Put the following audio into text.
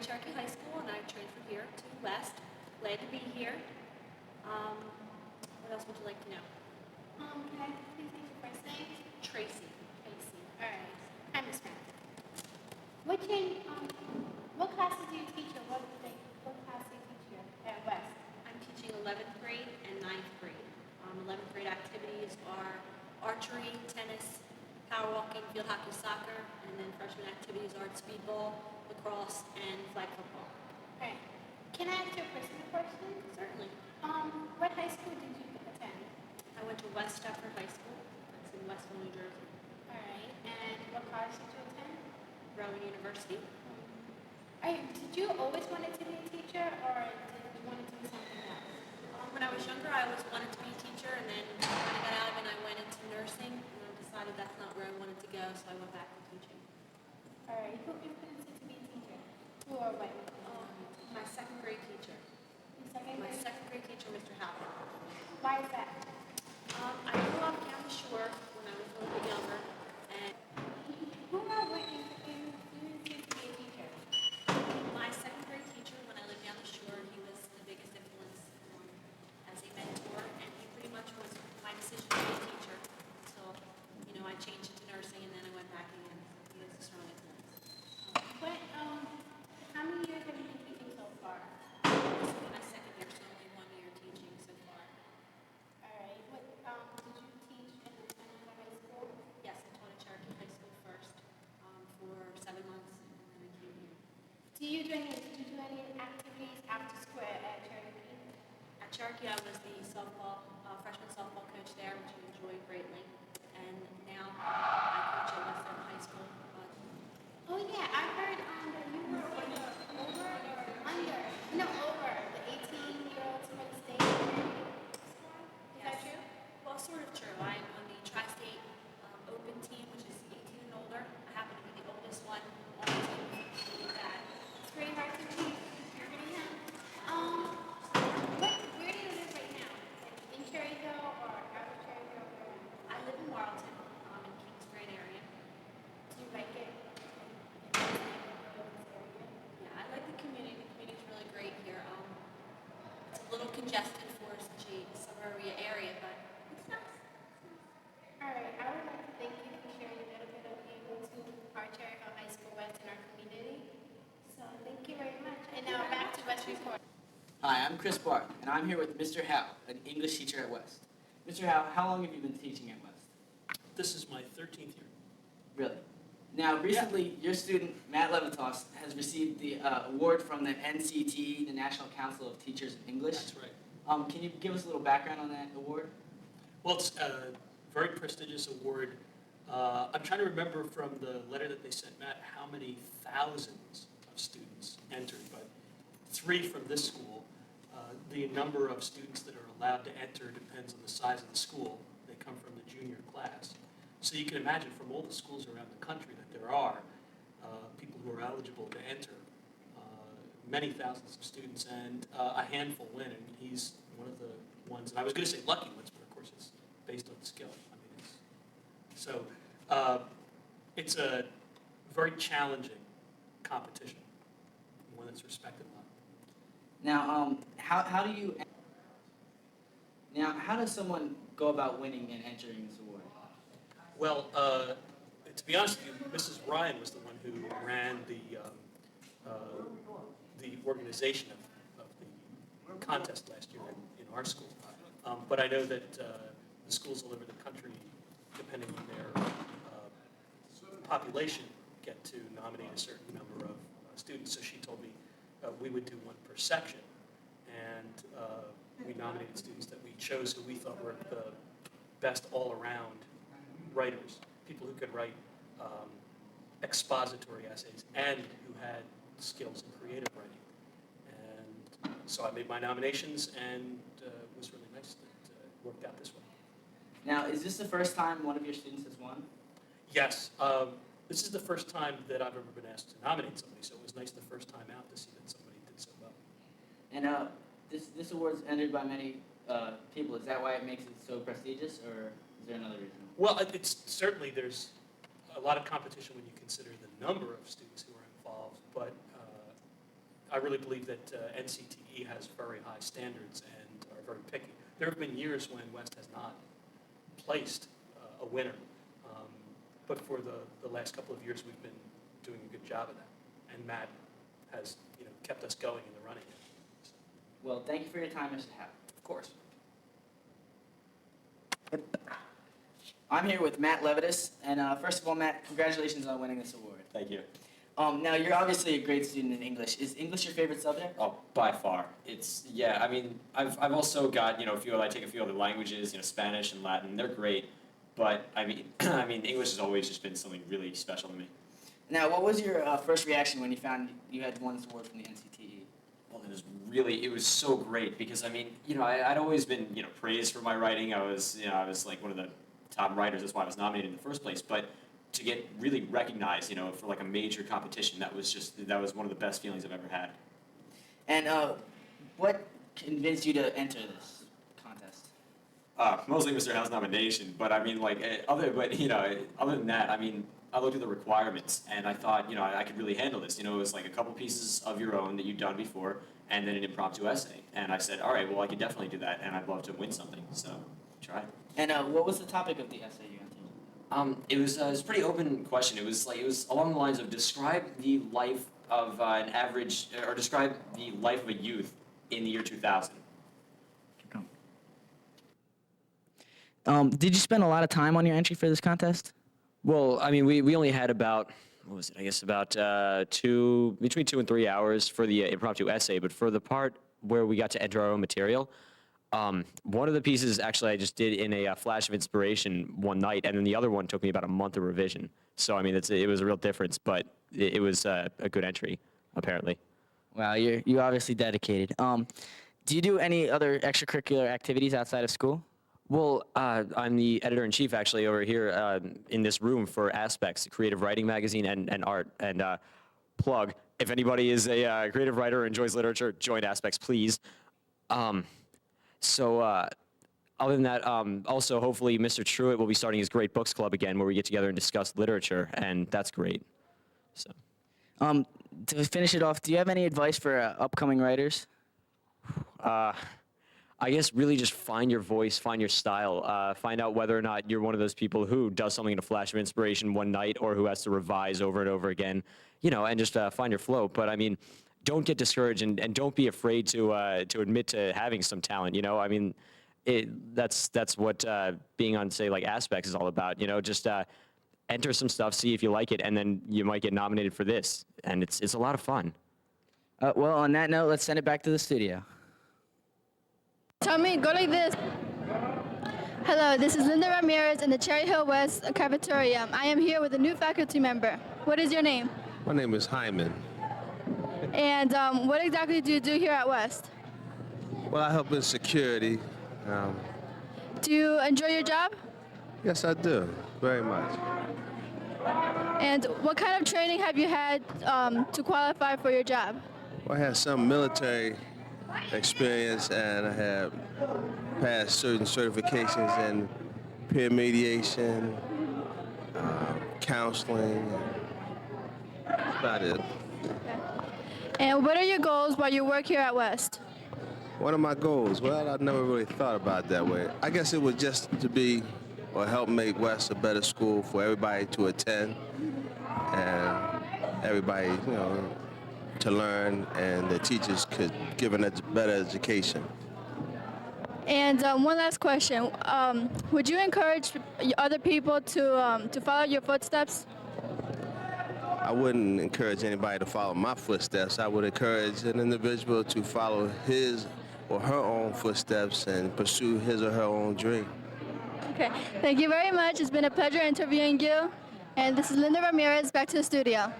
to Cherokee High School and I transferred here to West. Glad to be here. What else would you like to know? Can I please get your first name? Tracy. All right. Hi, Miss Matt. What classes do you teach or what class do you teach here at West? I'm teaching 11th grade and 9th grade. 11th grade activities are archery, tennis, power walking, field hockey, soccer, and then freshman activities are speedball, lacrosse, and flag football. All right. Can I ask you a personal question? Certainly. What high school did you attend? I went to West Stepford High School. That's in Westville, New Jersey. All right. And what college did you attend? Rowan University. Did you always wanted to be a teacher, or did you want to do something else? When I was younger, I always wanted to be a teacher, and then when I got out of it, I went into nursing, and I decided that's not where I wanted to go, so I went back to teaching. All right. Who influenced you to be a teacher? Who or what? My second grade teacher. My second grade teacher, Mr. Howe. Why is that? I grew up down the shore when I was a little bit younger, and Who or what influenced you to be a teacher? my second grade teacher, when I lived down the shore, he was the biggest influence as a mentor, and he pretty much was my decision to be a teacher until, I changed into nursing, and then I went back again. So he was a strong influence. How many years have you been teaching so far? This will be my second year, so only 1 year teaching so far. All right. Did you teach in another high school? Yes, I taught at Cherokee High School first for 7 months, and then I came here. Did you do any activities after school at Cherokee? At Cherokee, I was the freshman softball coach there, which I enjoyed greatly. And now I coach at Western High School. Oh yeah, I heard that you were over the 18-year-olds for the state squad. Is that true? Well, sort of true. I'm on the Tri-State Open team, which is 18 and older. I happen to be the oldest one on the team. It's pretty hard to believe. You're pretty young. Where do you live right now? Like in Cherryville or out of Cherryville? I live in Marlton, in Kingsbury area. Do you like it? Yeah, I like the community. The community's really great here. It's a little congested for such a suburbia area, but it's nice. All right, I would like to thank you for sharing a little bit of you to our Cherryville High School West in our community. So thank you very much. And now back to West Report. Hi, I'm Chris Bark, and I'm here with Mr. Howe, an English teacher at West. Mr. Howe, how long have you been teaching at West? This is my 13th year. Really? Now, recently, your student, Matt Levitas, has received the award from the NCTE, the National Council of Teachers of English. That's right. Can you give us a little background on that award? Well, it's a very prestigious award. I'm trying to remember from the letter that they sent Matt how many thousands of students entered, but 3 from this school. The number of students that are allowed to enter depends on the size of the school. They come from the junior class. So you can imagine from all the schools around the country that there are people who are eligible to enter, many thousands of students, and a handful win, and he's one of the ones, and I was going to say lucky ones, but of course it's based on skill. It's a very challenging competition, one that's respected a lot. Now, how does someone go about winning and entering this award? Well, to be honest with you, Mrs. Ryan was the one who ran the organization of the contest last year in our school. But I know that the schools all over the country, depending on their population, get to nominate a certain number of students. So she told me we would do one per section, and we nominated students that we chose who we thought were the best all-around writers, people who could write expository essays and who had skills in creative writing. And so I made my nominations, and it was really nice that it worked out this way. Now, is this the first time one of your students has won? Yes. This is the first time that I've ever been asked to nominate somebody, so it was nice the first time out to see that somebody did so well. And this award's entered by many people. Is that why it makes it so prestigious, or is there another reason? Well, it's certainly there's a lot of competition when you consider the number of students who are involved, but I really believe that NCTE has very high standards and are very picky. There have been years when West has not placed a winner, but for the last couple of years, we've been doing a good job of that. And Matt has, kept us going in the running. So, Well, thank you for your time, Mr. Howe. of course. I'm here with Matt Levitas, and first of all, Matt, congratulations on winning this award. Thank you. Now, you're obviously a great student in English. Is English your favorite subject? Oh, by far. I mean, I've also got, I take a few other languages, Spanish and Latin. They're great. But, I mean, English has always just been something really special to me. Now, what was your first reaction when you found you had won this award from the NCTE? Well, it was so great because, I mean, I'd always been, praised for my writing. I was like one of the top writers. That's why I was nominated in the first place. But to get really recognized, for like a major competition, that was one of the best feelings I've ever had. And what convinced you to enter this contest? Mostly Mr. Howe's nomination, but I mean, other than that, I mean, I looked at the requirements and I thought, I could really handle this. It was like a couple pieces of your own that you'd done before, and then an impromptu essay. And I said, all right, well, I could definitely do that, and I'd love to win something. So, try. And what was the topic of the essay you entered? It was a pretty open question. It was along the lines of describe the life of an average, or describe the life of a youth in the year 2000. Did you spend a lot of time on your entry for this contest? Well, I mean, we only had about, what was it, I guess about between 2 and 3 hours for the impromptu essay, but for the part where we got to enter our own material, one of the pieces actually I just did in a flash of inspiration one night, and then the other one took me about a month of revision. So, I mean, it was a real difference, but it was a good entry, apparently. Wow, you're obviously dedicated. Do you do any other extracurricular activities outside of school? Well, I'm the editor-in-chief actually over here in this room for Aspects, the creative writing magazine and art. And plug, if anybody is a creative writer or enjoys literature, join Aspects, please. Other than that, also hopefully Mr. Truitt will be starting his Great Books Club again, where we get together and discuss literature, and that's great. So, to finish it off, do you have any advice for upcoming writers? I guess really just find your voice, find your style, find out whether or not you're one of those people who does something in a flash of inspiration one night or who has to revise over and over again, and just find your flow. But I mean, don't get discouraged and don't be afraid to admit to having some talent, I mean, that's what being on, say, like Aspects is all about, just enter some stuff, see if you like it, and then you might get nominated for this. And it's a lot of fun. Well, on that note, let's send it back to the studio. Tommy, go like this. Hello, this is Linda Ramirez in the Cherry Hill West cafeteria. I am here with a new faculty member. What is your name? My name is Hyman. And what exactly do you do here at West? Well, I help in security. Do you enjoy your job? Yes, I do, very much. And what kind of training have you had to qualify for your job? Well, I had some military experience, and I have passed certain certifications in peer mediation, counseling. That's about it. And what are your goals while you work here at West? What are my goals? Well, I never really thought about it that way. I guess it was just to be or help make West a better school for everybody to attend and everybody, to learn, and the teachers could give a better education. And one last question. Would you encourage other people to follow your footsteps? I wouldn't encourage anybody to follow my footsteps. I would encourage an individual to follow his or her own footsteps and pursue his or her own dream. Okay, thank you very much. It's been a pleasure interviewing you. And this is Linda Ramirez, back to the studio.